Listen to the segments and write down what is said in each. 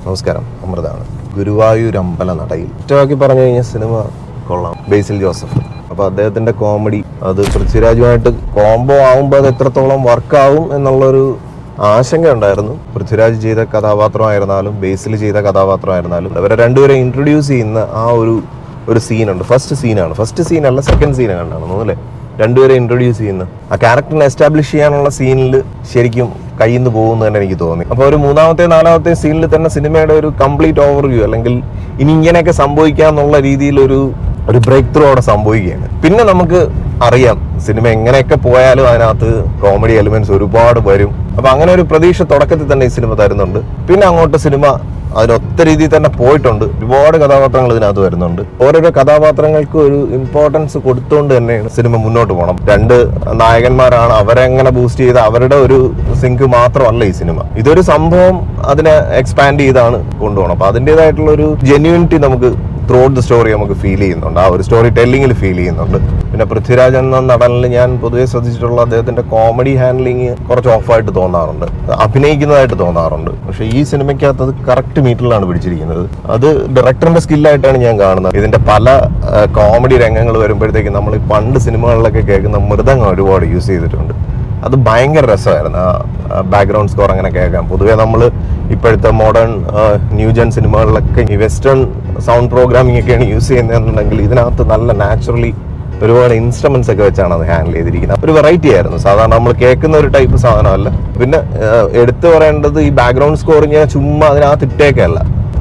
നമസ്കാരം, അമൃതാണ്. ഗുരുവായൂർ അമ്പലനടയിൽ ഒറ്റവാക്കി പറഞ്ഞു കഴിഞ്ഞാൽ സിനിമ കൊള്ളാം. ബേസിൽ ജോസഫ്. അപ്പോൾ അദ്ദേഹത്തിൻ്റെ കോമഡി അത് പൃഥ്വിരാജുമായിട്ട് കോംബോ ആകുമ്പോൾ അത് എത്രത്തോളം വർക്കാവും എന്നുള്ളൊരു ആശങ്ക ഉണ്ടായിരുന്നു. പൃഥ്വിരാജ് ചെയ്ത കഥാപാത്രമായിരുന്നാലും ബേസിൽ ചെയ്ത കഥാപാത്രമായിരുന്നാലും അവരെ രണ്ടുപേരെ ഇൻട്രൊഡ്യൂസ് ചെയ്യുന്ന ആ ഒരു സീനുണ്ട്. ഫസ്റ്റ് സീനല്ല സെക്കൻഡ് സീൻ കണ്ടാണ് അല്ലേ, രണ്ടുപേരെ ഇൻട്രൊഡ്യൂസ് ചെയ്യുന്ന ആ ക്യാരക്ടറിനെ എസ്റ്റാബ്ലിഷ് ചെയ്യാനുള്ള സീനിൽ ശരിക്കും കയ്യിൽ നിന്ന് പോകുന്നു തന്നെ എനിക്ക് തോന്നി. അപ്പോൾ ഒരു മൂന്നാമത്തെ നാലാമത്തെ സീനിൽ തന്നെ സിനിമയുടെ ഒരു കംപ്ലീറ്റ് ഓവർവ്യൂ, അല്ലെങ്കിൽ ഇനി ഇങ്ങനെയൊക്കെ സംഭവിക്കാന്നുള്ള രീതിയിൽ ഒരു ബ്രേക്ക് ത്രൂ അവിടെ സംഭവിക്കുകയാണ്. പിന്നെ നമുക്ക് അറിയാം സിനിമ എങ്ങനെയൊക്കെ പോയാലും അതിനകത്ത് കോമഡി എലിമെന്റ്സ് ഒരുപാട് വരും. അപ്പൊ അങ്ങനെ ഒരു പ്രതീക്ഷ തുടക്കത്തിൽ തന്നെ ഈ സിനിമ തരുന്നുണ്ട്. പിന്നെ അങ്ങോട്ട് സിനിമ അതിനൊത്ത രീതിയിൽ തന്നെ പോയിട്ടുണ്ട്. ഒരുപാട് കഥാപാത്രങ്ങൾ ഇതിനകത്ത് വരുന്നുണ്ട്. ഓരോരോ കഥാപാത്രങ്ങൾക്ക് ഒരു ഇമ്പോർട്ടൻസ് കൊടുത്തുകൊണ്ട് തന്നെയാണ് സിനിമ മുന്നോട്ട് പോകണം. രണ്ട് നായകന്മാരാണ്, അവരെ എങ്ങനെ ബൂസ്റ്റ് ചെയ്ത് അവരുടെ ഒരു സിങ്ക് മാത്രമല്ല ഈ സിനിമ. ഇതൊരു സംഭവം അതിനെ എക്സ്പാൻഡ് ചെയ്താണ് കൊണ്ടുപോകണം. അപ്പൊ അതിൻ്റെതായിട്ടുള്ള ഒരു ജെന്യൂനിറ്റി നമുക്ക് ത്രൂ ഔട്ട് ദ സ്റ്റോറി നമുക്ക് ഫീൽ ചെയ്യുന്നുണ്ട്. ആ ഒരു സ്റ്റോറി ടെല്ലിങ്ങിൽ ഫീൽ ചെയ്യുന്നുണ്ട്. പിന്നെ പൃഥ്വിരാജ് എന്ന നടനിൽ ഞാൻ പൊതുവെ ശ്രദ്ധിച്ചിട്ടുള്ള അദ്ദേഹത്തിന്റെ കോമഡി ഹാൻഡ്ലിങ് കുറച്ച് ഓഫായിട്ട് തോന്നാറുണ്ട്, അഭിനയിക്കുന്നതായിട്ട് തോന്നാറുണ്ട്. പക്ഷെ ഈ സിനിമയ്ക്കകത്ത് അത് കറക്റ്റ് മീറ്ററിലാണ് പിടിച്ചിരിക്കുന്നത്. അത് ഡയറക്ടറിന്റെ സ്കില്ലായിട്ടാണ് ഞാൻ കാണുന്നത്. ഇതിന്റെ പല കോമഡി രംഗങ്ങൾ വരുമ്പോഴത്തേക്കും നമ്മൾ ഈ പണ്ട് സിനിമകളിലൊക്കെ കേൾക്കുന്ന മൃദംഗം ഒരുപാട് യൂസ് ചെയ്തിട്ടുണ്ട്. അത് ഭയങ്കര രസമായിരുന്നു. ആ ബാക്ക്ഗ്രൗണ്ട് സ്കോർ അങ്ങനെ കേൾക്കാം. പൊതുവെ നമ്മൾ ഇപ്പോഴത്തെ മോഡേൺ ന്യൂജൻ സിനിമകളിലൊക്കെ ഈ വെസ്റ്റേൺ സൗണ്ട് പ്രോഗ്രാമിംഗ് ഒക്കെയാണ് യൂസ് ചെയ്യുന്നതെന്നുണ്ടെങ്കിൽ ഇതിനകത്ത് നല്ല നാച്ചുറലി ഒരുപാട് ഇൻസ്ട്രുമെന്റ്സ് ഒക്കെ വെച്ചാണ് അത് ഹാൻഡിൽ ചെയ്തിരിക്കുന്നത്. ഒരു വെറൈറ്റി ആയിരുന്നു. സാധാരണ നമ്മൾ കേൾക്കുന്ന ഒരു ടൈപ്പ് സാധനമല്ല. പിന്നെ എടുത്തു പറയേണ്ടത് ഈ ബാക്ക്ഗ്രൗണ്ട് സ്കോറിങ് ചുമ്മാ അതിനകത്ത് ഇട്ടേക്കല്ല.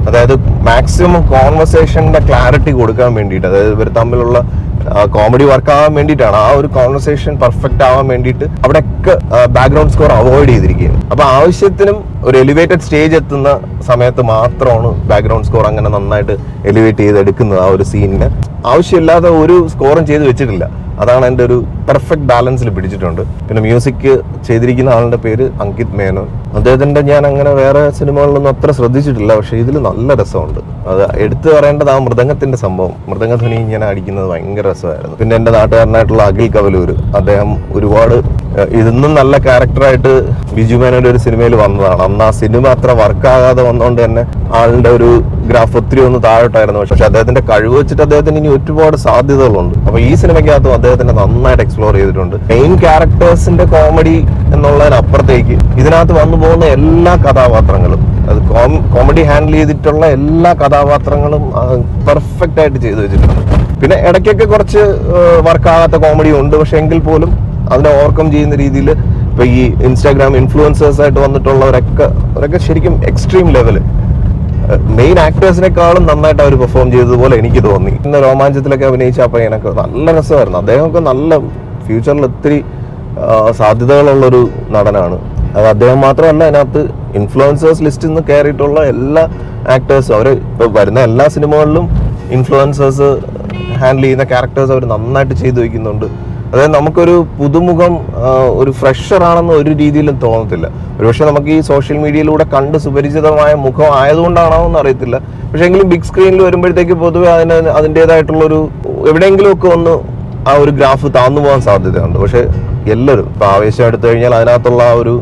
അതായത് മാക്സിമം കോൺവെർസേഷന്റെ ക്ലാരിറ്റി കൊടുക്കാൻ വേണ്ടിയിട്ട്, അതായത് ഇവർ തമ്മിലുള്ള കോമഡി വർക്ക് ആവാൻ വേണ്ടിയിട്ടാണ്, ആ ഒരു കോൺവെർസേഷൻ പെർഫെക്റ്റ് ആവാൻ വേണ്ടിയിട്ട് അവിടെയൊക്കെ ബാക്ക്ഗ്രൗണ്ട് സ്കോർ അവോയ്ഡ് ചെയ്തിരിക്കുകയാണ്. അപ്പൊ ആവശ്യത്തിനും ഒരു എലിവേറ്റഡ് സ്റ്റേജ് എത്തുന്ന സമയത്ത് മാത്രമാണ് ബാക്ക്ഗ്രൗണ്ട് സ്കോർ അങ്ങനെ നന്നായിട്ട് എലിവേറ്റ് ചെയ്തെടുക്കുന്നത്. ആ ഒരു സീനിന് ആവശ്യമില്ലാതെ ഒരു സ്കോറും ചെയ്ത് വെച്ചിട്ടില്ല. അതാണ് എൻ്റെ ഒരു പെർഫെക്റ്റ് ബാലൻസിൽ പിടിച്ചിട്ടുണ്ട്. പിന്നെ മ്യൂസിക് ചെയ്തിരിക്കുന്ന ആളുടെ പേര് അങ്കിത് മേനോൻ. അദ്ദേഹത്തിന്റെ ഞാൻ അങ്ങനെ വേറെ സിനിമകളിലൊന്നും അത്ര ശ്രദ്ധിച്ചിട്ടില്ല, പക്ഷെ ഇതിൽ നല്ല രസമുണ്ട്. അത് എടുത്തു പറയേണ്ടത് ആ മൃദംഗത്തിന്റെ സംഭവം, മൃദംഗധ്വനി ഇങ്ങനെ അടിക്കുന്നത് ഭയങ്കര രസമായിരുന്നു. പിന്നെ എൻ്റെ നാട്ടുകാരനായിട്ടുള്ള അഖിൽ കവലൂർ, അദ്ദേഹം ഒരുപാട് ഇതൊന്നും നല്ല ക്യാരക്ടറായിട്ട് ബിജു മേനോന്റെ ഒരു സിനിമയിൽ വന്നതാണ്. അന്ന് ആ സിനിമ അത്ര വർക്കാകാതെ വന്നുകൊണ്ട് തന്നെ ആളുടെ ഒരു ഗ്രാഫ് ഒത്തിരി ഒന്ന് താഴോട്ടായിരുന്നു. പക്ഷെ അദ്ദേഹത്തിന്റെ കഴിവ് വെച്ചിട്ട് അദ്ദേഹത്തിന് ഇനി ഒരുപാട് സാധ്യതകളുണ്ട്. അപ്പൊ ഈ സിനിമയ്ക്കകത്തും അദ്ദേഹത്തിന് നന്നായിട്ട് എക്സ്പ്ലോർ ചെയ്തിട്ടുണ്ട്. മെയിൻ ക്യാരക്ടേഴ്സിന്റെ കോമഡി എന്നുള്ളതിനപ്പുറത്തേക്ക് ഇതിനകത്ത് വന്നു പോകുന്ന എല്ലാ കഥാപാത്രങ്ങളും, അത് കോമഡി ഹാൻഡിൽ ചെയ്തിട്ടുള്ള എല്ലാ കഥാപാത്രങ്ങളും പെർഫെക്റ്റ് ആയിട്ട് ചെയ്തു വെച്ചിട്ടുണ്ട്. പിന്നെ ഇടയ്ക്കൊക്കെ കുറച്ച് വർക്കാകാത്ത കോമഡി ഉണ്ട്, പക്ഷെ എങ്കിൽ പോലും അതിനെ ഓവർകം ചെയ്യുന്ന രീതിയിൽ ഇപ്പൊ ഈ ഇൻസ്റ്റാഗ്രാം ഇൻഫ്ലുവൻസേഴ്സ് ആയിട്ട് വന്നിട്ടുള്ളവരൊക്കെ ശരിക്കും എക്സ്ട്രീം ലെവല്, മെയിൻ ആക്ടേഴ്സിനെക്കാളും നന്നായിട്ട് അവർ പെർഫോം ചെയ്തതുപോലെ എനിക്ക് തോന്നി. ഇന്ന് രോമാഞ്ചത്തിലൊക്കെ അഭിനയിച്ച ആ പയ്യനൊക്കെ നല്ല രസമായിരുന്നു. അദ്ദേഹമൊക്കെ നല്ല ഫ്യൂച്ചറിൽ ഒത്തിരി സാധ്യതകളുള്ളൊരു നടനാണ്. അത് അദ്ദേഹം മാത്രമല്ല, അതിനകത്ത് ഇൻഫ്ലുവൻസേഴ്സ് ലിസ്റ്റിൽ നിന്ന് കയറിയിട്ടുള്ള എല്ലാ ആക്ടേഴ്സും, അവർ ഇപ്പോൾ വരുന്ന എല്ലാ സിനിമകളിലും ഇൻഫ്ലുവൻസേഴ്സ് ഹാൻഡിൽ ചെയ്യുന്ന ക്യാരക്ടേഴ്സ് അവർ നന്നായിട്ട് ചെയ്തു വയ്ക്കുന്നുണ്ട്. അതായത് നമുക്കൊരു പുതുമുഖം, ഒരു ഫ്രഷർ ആണെന്ന് ഒരു രീതിയിലും തോന്നത്തില്ല. ഒരുപക്ഷെ നമുക്ക് ഈ സോഷ്യൽ മീഡിയയിലൂടെ കണ്ട് സുപരിചിതമായ മുഖം ആയതുകൊണ്ടാണോ എന്ന് അറിയത്തില്ല. പക്ഷെ എങ്കിലും ബിഗ് സ്ക്രീനിൽ വരുമ്പോഴത്തേക്ക് പൊതുവെ അതിൻ്റെതായിട്ടുള്ളൊരു എവിടെയെങ്കിലും ഒക്കെ ഒന്ന് ആ ഒരു ഗ്രാഫ് താന്നു പോകാൻ സാധ്യതയുണ്ട്. പക്ഷെ എല്ലാവരും ഇപ്പൊ ആവേശം എടുത്തു കഴിഞ്ഞാൽ അതിനകത്തുള്ള ആ ഒരു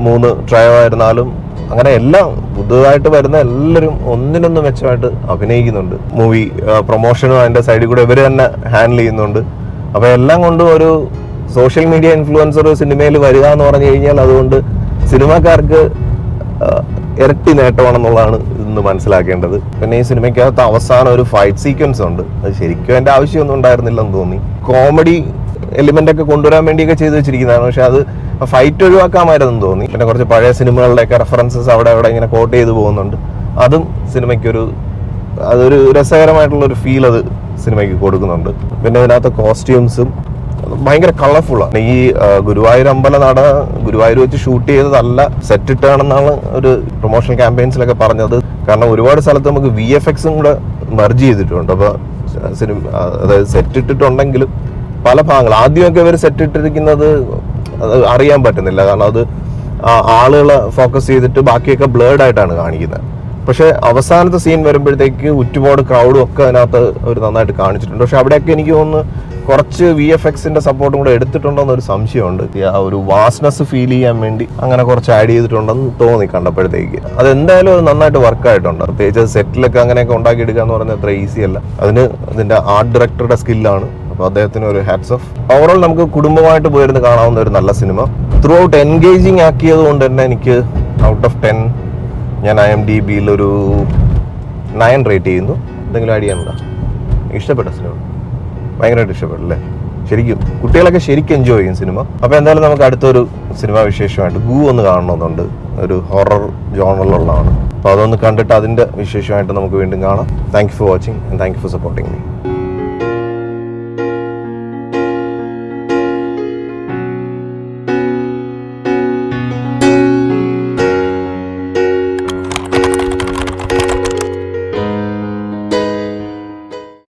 3 ട്രയോ ആയിരുന്നാലും അങ്ങനെ എല്ലാം പുതുതായിട്ട് വരുന്ന എല്ലാവരും ഒന്നിനൊന്ന് മെച്ചമായിട്ട് അഭിനയിക്കുന്നുണ്ട്. മൂവി പ്രൊമോഷനും അതിന്റെ സൈഡിൽ കൂടെ ഇവർ തന്നെ ഹാൻഡിൽ ചെയ്യുന്നുണ്ട്. അപ്പൊ എല്ലാം കൊണ്ടും ഒരു സോഷ്യൽ മീഡിയ ഇൻഫ്ലുവൻസർ സിനിമയിൽ വരിക എന്ന് പറഞ്ഞു കഴിഞ്ഞാൽ അതുകൊണ്ട് സിനിമാക്കാർക്ക് ഇരട്ടി നേട്ടമാണെന്നുള്ളതാണ് ഇന്ന് മനസ്സിലാക്കേണ്ടത്. പിന്നെ ഈ സിനിമയ്ക്കകത്ത് അവസാനം ഒരു ഫൈറ്റ് സീക്വൻസ് ഉണ്ട്. അത് ശരിക്കും എൻ്റെ ആവശ്യമൊന്നും ഉണ്ടായിരുന്നില്ലെന്ന് തോന്നി. കോമഡി എലിമെന്റ് ഒക്കെ കൊണ്ടുവരാൻ വേണ്ടിയൊക്കെ ചെയ്തു വെച്ചിരിക്കുന്നതാണ്, പക്ഷെ അത് ഫൈറ്റ് ഒഴിവാക്കാമായിരുന്നെന്ന് തോന്നി. പിന്നെ കുറച്ച് പഴയ സിനിമകളുടെയൊക്കെ റെഫറൻസസ് അവിടെ ഇങ്ങനെ കോട്ട് ചെയ്ത് പോകുന്നുണ്ട്. അതും സിനിമയ്ക്കൊരു അതൊരു രസകരമായിട്ടുള്ളൊരു ഫീൽ അത് സിനിമയ്ക്ക് കൊടുക്കുന്നുണ്ട്. പിന്നെ ഇതിനകത്ത് കോസ്റ്റ്യൂംസും ഭയങ്കര കളർഫുള്ളാണ്. ഈ ഗുരുവായൂർ അമ്പലനട ഗുരുവായൂർ വെച്ച് ഷൂട്ട് ചെയ്തതല്ല, സെറ്റ് ഇട്ടാണെന്നാണ് ഒരു പ്രൊമോഷണൽ ക്യാമ്പയിൻസിലൊക്കെ പറഞ്ഞത്. കാരണം ഒരുപാട് സ്ഥലത്ത് നമുക്ക് VFXും കൂടെ മെർജ് ചെയ്തിട്ടുണ്ട്. അപ്പോൾ സിനിമ അതായത് സെറ്റ് ഇട്ടിട്ടുണ്ടെങ്കിലും പല ഭാഗങ്ങൾ ആദ്യമൊക്കെ ഇവർ സെറ്റ് ഇട്ടിരിക്കുന്നത് അറിയാൻ പറ്റുന്നില്ല. കാരണം അത് ആളുകളെ ഫോക്കസ് ചെയ്തിട്ട് ബാക്കിയൊക്കെ ബ്ലേർഡ് ആയിട്ടാണ് കാണിക്കുന്നത്. പക്ഷെ അവസാനത്തെ സീൻ വരുമ്പോഴത്തേക്ക് ഒരുപാട് ക്രൗഡും ഒക്കെ അതിനകത്ത് അവർ നന്നായിട്ട് കാണിച്ചിട്ടുണ്ട്. പക്ഷെ അവിടെയൊക്കെ എനിക്ക് തോന്നുന്നു കുറച്ച് VFXന്റെ സപ്പോർട്ടും കൂടെ എടുത്തിട്ടുണ്ടോന്ന് ഒരു സംശയമുണ്ട്. ആ ഒരു വാസ്റ്റ്നെസ് ഫീൽ ചെയ്യാൻ വേണ്ടി അങ്ങനെ കുറച്ച് ആഡ് ചെയ്തിട്ടുണ്ടെന്ന് തോന്നി കണ്ടപ്പോഴത്തേക്ക്. അതെന്തായാലും അത് നന്നായിട്ട് വർക്കായിട്ടുണ്ട്. പ്രത്യേകിച്ച് സെറ്റിലൊക്കെ അങ്ങനെയൊക്കെ ഉണ്ടാക്കിയെടുക്കുക എന്ന് പറഞ്ഞാൽ അത്ര ഈസി അല്ല. അതിന്റെ ആർട്ട് ഡയറക്ടറുടെ സ്കില്ലാണ്. അപ്പോൾ അദ്ദേഹത്തിന് ഒരു ഹാറ്റ്സ് ഓഫ്. ഓവറോൾ നമുക്ക് കുടുംബമായിട്ട് പോയിരുന്ന് കാണാവുന്ന ഒരു നല്ല സിനിമ. ത്രൂ ഔട്ട് എൻഗേജിങ് ആക്കിയത് കൊണ്ട് തന്നെ എനിക്ക് ഔട്ട് ഓഫ് 10 ഞാൻ IMDbയിൽ ഒരു 9 റേറ്റ് ചെയ്യുന്നു. എന്തെങ്കിലും ആഡ് ചെയ്യാനുണ്ടോ? ഇഷ്ടപ്പെട്ട സിനിമ ഭയങ്കരമായിട്ട് ഇഷ്ടപ്പെട്ടല്ലേ? ശരിക്കും കുട്ടികളൊക്കെ ശരിക്കും എൻജോയ് ചെയ്യും സിനിമ. അപ്പോൾ എന്തായാലും നമുക്ക് അടുത്തൊരു സിനിമ വിശേഷമായിട്ട് ഗൂ ഒന്ന് കാണണമെന്നുണ്ട്. ഒരു ഹൊറർ ജോണറിലുള്ളതാണ്. അപ്പോൾ അതൊന്ന് കണ്ടിട്ട് അതിൻ്റെ വിശേഷമായിട്ട് നമുക്ക് വീണ്ടും കാണാം. Thank you for watching and thank you for supporting me.